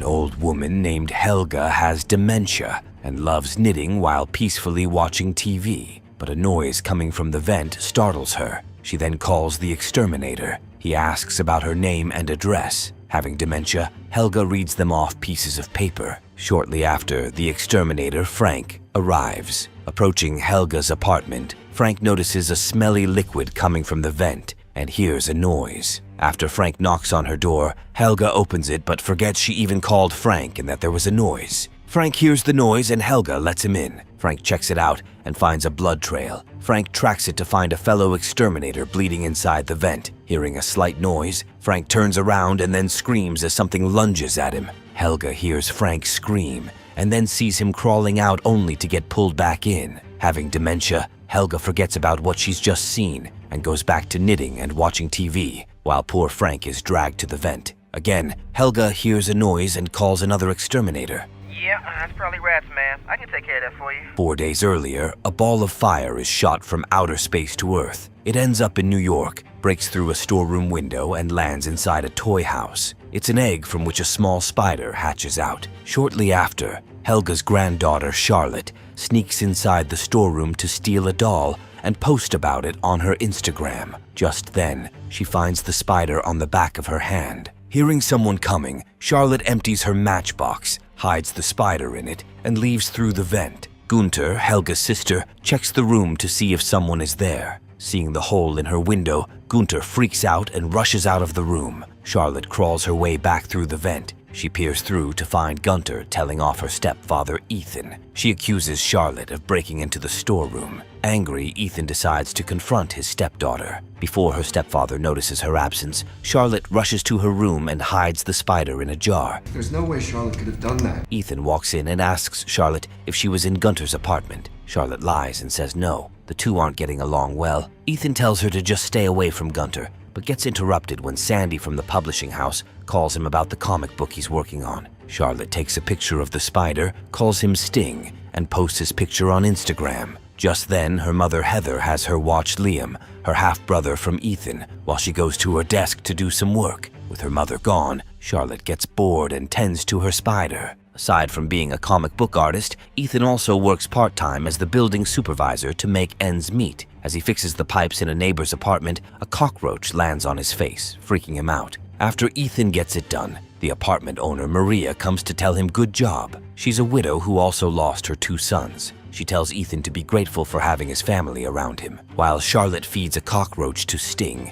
old woman named Helga has dementia and loves knitting while peacefully watching TV, but a noise coming from the vent startles her. She then calls the exterminator. He asks about her name and address. Having dementia, Helga reads them off pieces of paper. Shortly after, the exterminator, Frank, arrives. Approaching Helga's apartment, Frank notices a smelly liquid coming from the vent and hears a noise. After Frank knocks on her door, Helga opens it but forgets she even called Frank and that there was a noise. Frank hears the noise and Helga lets him in. Frank checks it out and finds a blood trail. Frank tracks it to find a fellow exterminator bleeding inside the vent. Hearing a slight noise, Frank turns around and then screams as something lunges at him. Helga hears Frank scream and then sees him crawling out only to get pulled back in. Having dementia, Helga forgets about what she's just seen and goes back to knitting and watching TV, while poor Frank is dragged to the vent. Again, Helga hears a noise and calls another exterminator. Yeah, that's probably rats, man. I can take care of that for you. 4 days earlier, a ball of fire is shot from outer space to Earth. It ends up in New York, breaks through a storeroom window, and lands inside a toy house. It's an egg from which a small spider hatches out. Shortly after, Helga's granddaughter, Charlotte, sneaks inside the storeroom to steal a doll and post about it on her Instagram. Just then, she finds the spider on the back of her hand. Hearing someone coming, Charlotte empties her matchbox, hides the spider in it, and leaves through the vent. Gunter, Helga's sister, checks the room to see if someone is there. Seeing the hole in her window, Gunter freaks out and rushes out of the room. Charlotte crawls her way back through the vent. She peers through to find Gunter telling off her stepfather, Ethan. She accuses Charlotte of breaking into the storeroom. Angry, Ethan decides to confront his stepdaughter. Before her stepfather notices her absence, Charlotte rushes to her room and hides the spider in a jar. There's no way Charlotte could have done that. Ethan walks in and asks Charlotte if she was in Gunter's apartment. Charlotte lies and says no. The two aren't getting along well. Ethan tells her to just stay away from Gunter, but gets interrupted when Sandy from the publishing house calls him about the comic book he's working on. Charlotte takes a picture of the spider, calls him Sting, and posts his picture on Instagram. Just then, her mother Heather has her watch Liam, her half-brother from Ethan, while she goes to her desk to do some work. With her mother gone, Charlotte gets bored and tends to her spider. Aside from being a comic book artist, Ethan also works part-time as the building supervisor to make ends meet. As he fixes the pipes in a neighbor's apartment, a cockroach lands on his face, freaking him out. After Ethan gets it done, the apartment owner, Maria, comes to tell him good job. She's a widow who also lost her 2 sons. She tells Ethan to be grateful for having his family around him, while Charlotte feeds a cockroach to Sting.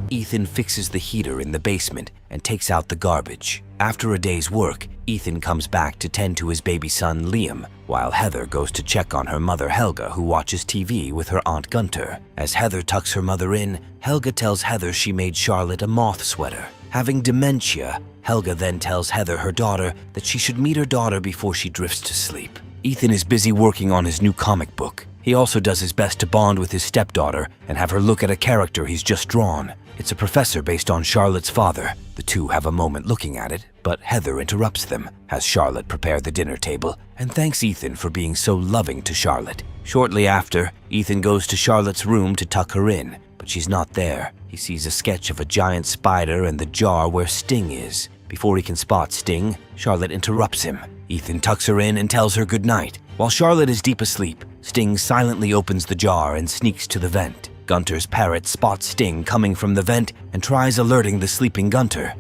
Ethan fixes the heater in the basement and takes out the garbage. After a day's work, Ethan comes back to tend to his baby son Liam, while Heather goes to check on her mother Helga, who watches TV with her aunt Gunter. As Heather tucks her mother in, Helga tells Heather she made Charlotte a moth sweater. Having dementia, Helga then tells Heather, her daughter, that she should meet her daughter before she drifts to sleep. Ethan is busy working on his new comic book. He also does his best to bond with his stepdaughter and have her look at a character he's just drawn. It's a professor based on Charlotte's father. The two have a moment looking at it, but Heather interrupts them, has Charlotte prepare the dinner table, and thanks Ethan for being so loving to Charlotte. Shortly after, Ethan goes to Charlotte's room to tuck her in, but she's not there. He sees a sketch of a giant spider and the jar where Sting is. Before he can spot Sting, Charlotte interrupts him. Ethan tucks her in and tells her goodnight. While Charlotte is deep asleep, Sting silently opens the jar and sneaks to the vent. Gunter's parrot spots Sting coming from the vent and tries alerting the sleeping Gunter.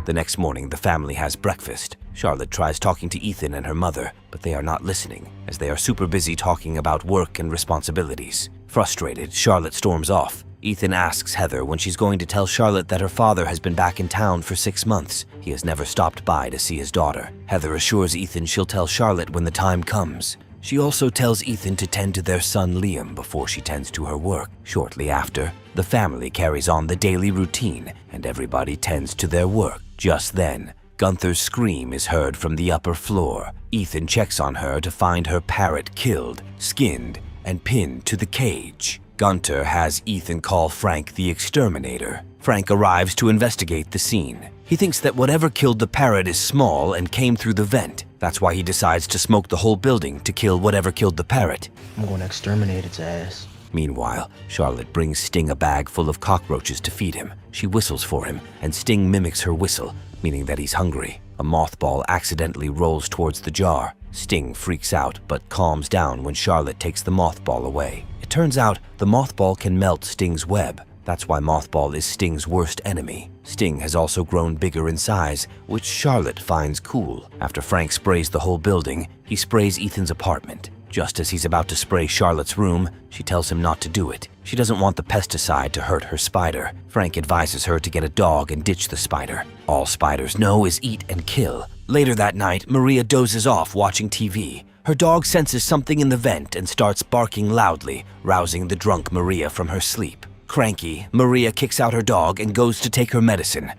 The next morning, the family has breakfast. Charlotte tries talking to Ethan and her mother, but they are not listening, as they are super busy talking about work and responsibilities. Frustrated, Charlotte storms off. Ethan asks Heather when she's going to tell Charlotte that her father has been back in town for 6 months. He has never stopped by to see his daughter. Heather assures Ethan she'll tell Charlotte when the time comes. She also tells Ethan to tend to their son Liam before she tends to her work. Shortly after, the family carries on the daily routine and everybody tends to their work. Just then, Gunther's scream is heard from the upper floor. Ethan checks on her to find her parrot killed, skinned, and pinned to the cage. Gunter has Ethan call Frank the exterminator. Frank arrives to investigate the scene. He thinks that whatever killed the parrot is small and came through the vent. That's why he decides to smoke the whole building to kill whatever killed the parrot. I'm going to exterminate its ass. Meanwhile, Charlotte brings Sting a bag full of cockroaches to feed him. She whistles for him, and Sting mimics her whistle, meaning that he's hungry. A mothball accidentally rolls towards the jar. Sting freaks out, but calms down when Charlotte takes the mothball away. It turns out the mothball can melt Sting's web. That's why Mothball is Sting's worst enemy. Sting has also grown bigger in size, which Charlotte finds cool. After Frank sprays the whole building, he sprays Ethan's apartment. Just as he's about to spray Charlotte's room, she tells him not to do it. She doesn't want the pesticide to hurt her spider. Frank advises her to get a dog and ditch the spider. All spiders know is eat and kill. Later that night, Maria dozes off watching TV. Her dog senses something in the vent and starts barking loudly, rousing the drunk Maria from her sleep. Cranky, Maria kicks out her dog and goes to take her medicine.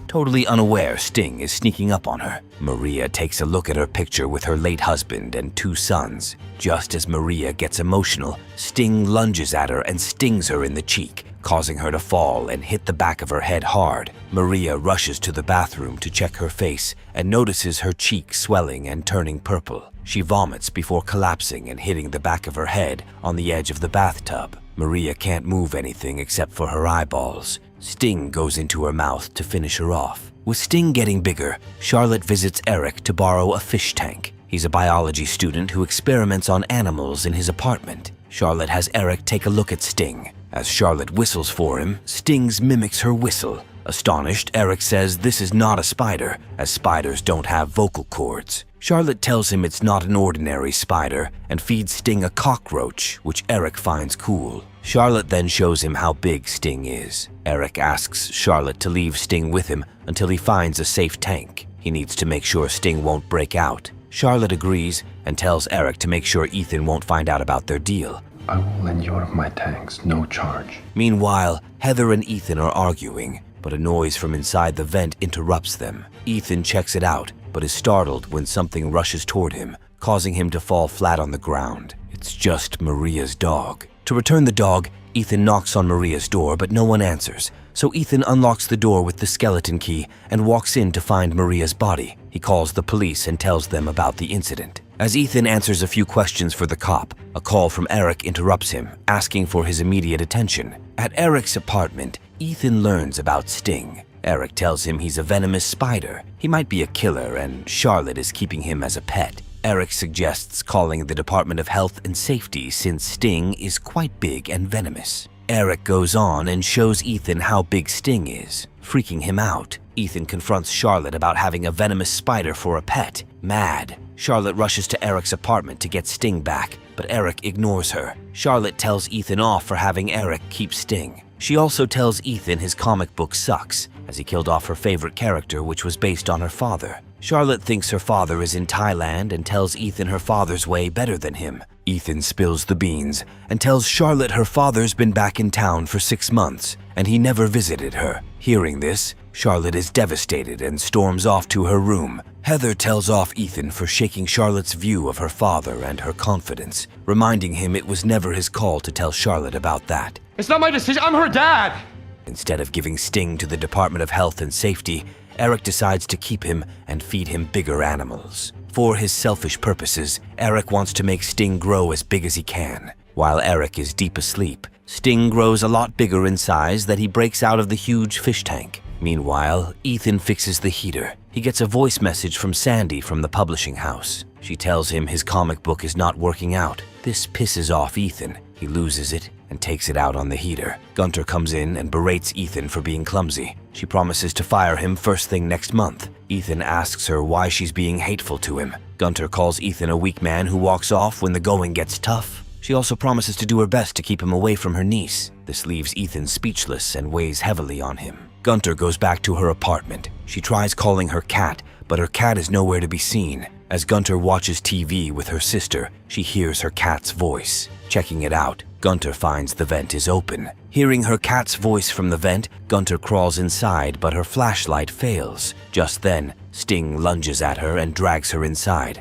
Totally unaware Sting is sneaking up on her. Maria takes a look at her picture with her late husband and 2 sons. Just as Maria gets emotional, Sting lunges at her and stings her in the cheek, causing her to fall and hit the back of her head hard. Maria rushes to the bathroom to check her face and notices her cheek swelling and turning purple. She vomits before collapsing and hitting the back of her head on the edge of the bathtub. Maria can't move anything except for her eyeballs. Sting goes into her mouth to finish her off. With Sting getting bigger, Charlotte visits Eric to borrow a fish tank. He's a biology student who experiments on animals in his apartment. Charlotte has Eric take a look at Sting. As Charlotte whistles for him, Sting mimics her whistle. Astonished, Eric says this is not a spider, as spiders don't have vocal cords. Charlotte tells him it's not an ordinary spider and feeds Sting a cockroach, which Eric finds cool. Charlotte then shows him how big Sting is. Eric asks Charlotte to leave Sting with him until he finds a safe tank. He needs to make sure Sting won't break out. Charlotte agrees and tells Eric to make sure Ethan won't find out about their deal. I will lend you one of my tanks, no charge. Meanwhile, Heather and Ethan are arguing, but a noise from inside the vent interrupts them. Ethan checks it out, but is startled when something rushes toward him, causing him to fall flat on the ground. It's just Maria's dog. To return the dog, Ethan knocks on Maria's door, but no one answers. So Ethan unlocks the door with the skeleton key and walks in to find Maria's body. He calls the police and tells them about the incident. As Ethan answers a few questions for the cop, a call from Eric interrupts him, asking for his immediate attention. At Eric's apartment, Ethan learns about Sting. Eric tells him he's a venomous spider. He might be a killer, and Charlotte is keeping him as a pet. Eric suggests calling the Department of Health and Safety since Sting is quite big and venomous. Eric goes on and shows Ethan how big Sting is, freaking him out. Ethan confronts Charlotte about having a venomous spider for a pet. Mad, Charlotte rushes to Eric's apartment to get Sting back, but Eric ignores her. Charlotte tells Ethan off for having Eric keep Sting. She also tells Ethan his comic book sucks, as he killed off her favorite character, which was based on her father. Charlotte thinks her father is in Thailand and tells Ethan her father's way better than him. Ethan spills the beans and tells Charlotte her father's been back in town for 6 months and he never visited her. Hearing this, Charlotte is devastated and storms off to her room. Heather tells off Ethan for shaking Charlotte's view of her father and her confidence, reminding him it was never his call to tell Charlotte about that. It's not my decision, I'm her dad! Instead of giving Sting to the Department of Health and Safety, Eric decides to keep him and feed him bigger animals. For his selfish purposes, Eric wants to make Sting grow as big as he can. While Eric is deep asleep, Sting grows a lot bigger in size that he breaks out of the huge fish tank. Meanwhile, Ethan fixes the heater. He gets a voice message from Sandy from the publishing house. She tells him his comic book is not working out. This pisses off Ethan. He loses it and takes it out on the heater. Gunter comes in and berates Ethan for being clumsy. She promises to fire him first thing next month. Ethan asks her why she's being hateful to him. Gunter calls Ethan a weak man who walks off when the going gets tough. She also promises to do her best to keep him away from her niece. This leaves Ethan speechless and weighs heavily on him. Gunter goes back to her apartment. She tries calling her cat, but her cat is nowhere to be seen. As Gunter watches TV with her sister, she hears her cat's voice. Checking it out, Gunter finds the vent is open. Hearing her cat's voice from the vent, Gunter crawls inside, but her flashlight fails. Just then, Sting lunges at her and drags her inside.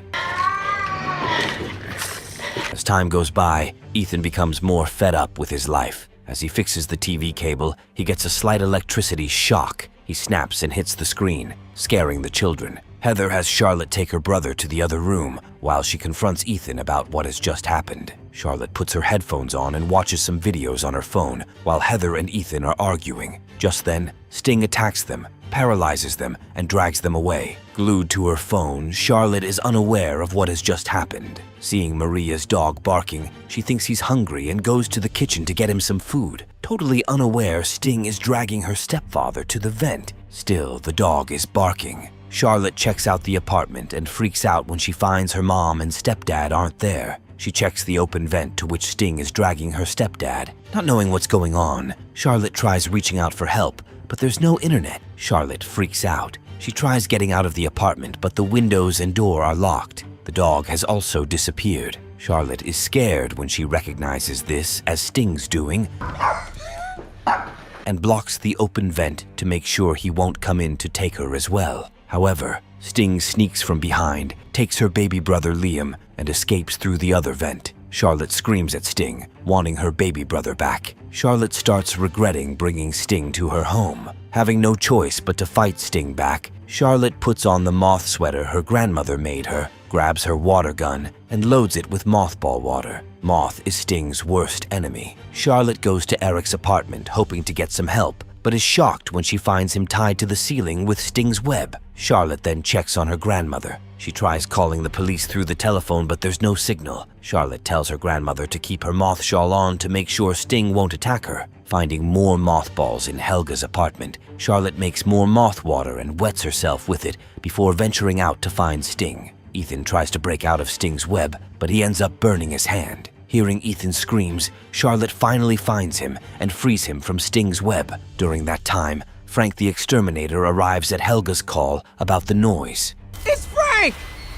As time goes by, Ethan becomes more fed up with his life. As he fixes the TV cable, he gets a slight electricity shock. He snaps and hits the screen, scaring the children. Heather has Charlotte take her brother to the other room while she confronts Ethan about what has just happened. Charlotte puts her headphones on and watches some videos on her phone while Heather and Ethan are arguing. Just then, Sting attacks them, paralyzes them, and drags them away. Glued to her phone, Charlotte is unaware of what has just happened. Seeing Maria's dog barking, she thinks he's hungry and goes to the kitchen to get him some food. Totally unaware, Sting is dragging her stepfather to the vent. Still, the dog is barking. Charlotte checks out the apartment and freaks out when she finds her mom and stepdad aren't there. She checks the open vent to which Sting is dragging her stepdad. Not knowing what's going on, Charlotte tries reaching out for help, but there's no internet. Charlotte freaks out. She tries getting out of the apartment, but the windows and door are locked. The dog has also disappeared. Charlotte is scared when she recognizes this as Sting's doing and blocks the open vent to make sure he won't come in to take her as well. However, Sting sneaks from behind, takes her baby brother Liam, and escapes through the other vent. Charlotte screams at Sting, wanting her baby brother back. Charlotte starts regretting bringing Sting to her home. Having no choice but to fight Sting back, Charlotte puts on the moth sweater her grandmother made her, grabs her water gun, and loads it with mothball water. Moth is Sting's worst enemy. Charlotte goes to Eric's apartment hoping to get some help, but is shocked when she finds him tied to the ceiling with Sting's web. Charlotte then checks on her grandmother. She tries calling the police through the telephone, but there's no signal. Charlotte tells her grandmother to keep her moth shawl on to make sure Sting won't attack her. Finding more mothballs in Helga's apartment, Charlotte makes more moth water and wets herself with it before venturing out to find Sting. Ethan tries to break out of Sting's web, but he ends up burning his hand. Hearing Ethan's screams, Charlotte finally finds him and frees him from Sting's web. During that time, Frank the Exterminator arrives at Helga's call about the noise. It's Frank!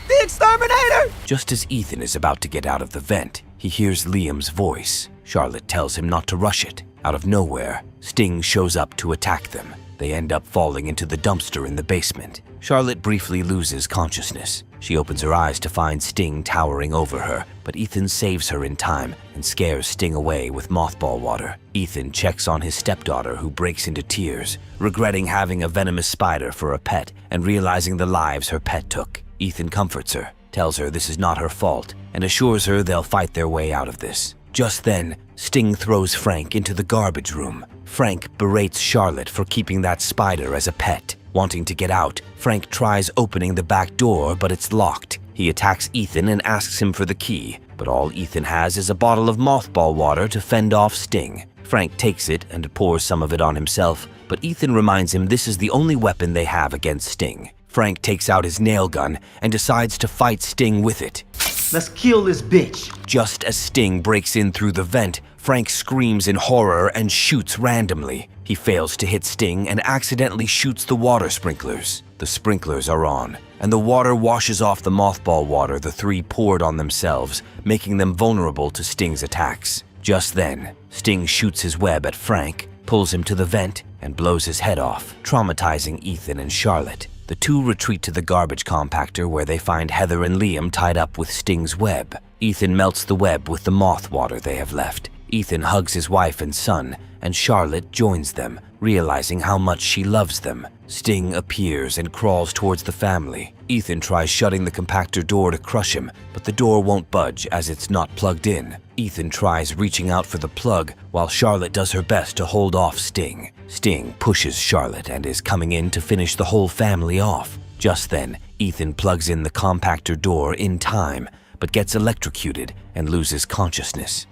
The Exterminator! Just as Ethan is about to get out of the vent, he hears Liam's voice. Charlotte tells him not to rush it. Out of nowhere, Sting shows up to attack them. They end up falling into the dumpster in the basement. Charlotte briefly loses consciousness. She opens her eyes to find Sting towering over her, but Ethan saves her in time and scares Sting away with mothball water. Ethan checks on his stepdaughter, who breaks into tears, regretting having a venomous spider for a pet and realizing the lives her pet took. Ethan comforts her, tells her this is not her fault, and assures her they'll fight their way out of this. Just then, Sting throws Frank into the garbage room. Frank berates Charlotte for keeping that spider as a pet. Wanting to get out, Frank tries opening the back door, but it's locked. He attacks Ethan and asks him for the key, but all Ethan has is a bottle of mothball water to fend off Sting. Frank takes it and pours some of it on himself, but Ethan reminds him this is the only weapon they have against Sting. Frank takes out his nail gun and decides to fight Sting with it. Let's kill this bitch. Just as Sting breaks in through the vent, Frank screams in horror and shoots randomly. He fails to hit Sting and accidentally shoots the water sprinklers. The sprinklers are on, and the water washes off the mothball water the three poured on themselves, making them vulnerable to Sting's attacks. Just then, Sting shoots his web at Frank, pulls him to the vent, and blows his head off, traumatizing Ethan and Charlotte. The two retreat to the garbage compactor where they find Heather and Liam tied up with Sting's web. Ethan melts the web with the moth water they have left. Ethan hugs his wife and son, and Charlotte joins them, realizing how much she loves them. Sting appears and crawls towards the family. Ethan tries shutting the compactor door to crush him, but the door won't budge as it's not plugged in. Ethan tries reaching out for the plug while Charlotte does her best to hold off Sting. Sting pushes Charlotte and is coming in to finish the whole family off. Just then, Ethan plugs in the compactor door in time, but gets electrocuted and loses consciousness.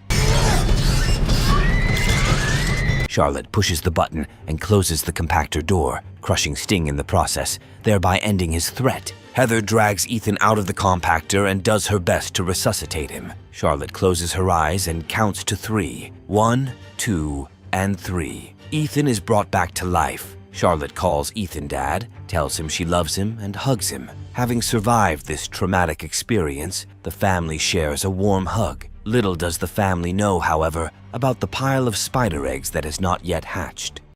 Charlotte pushes the button and closes the compactor door, crushing Sting in the process, thereby ending his threat. Heather drags Ethan out of the compactor and does her best to resuscitate him. Charlotte closes her eyes and counts to 3. 1, 2, and 3. Ethan is brought back to life. Charlotte calls Ethan Dad, tells him she loves him, and hugs him. Having survived this traumatic experience, the family shares a warm hug. Little does the family know, however, about the pile of spider eggs that has not yet hatched.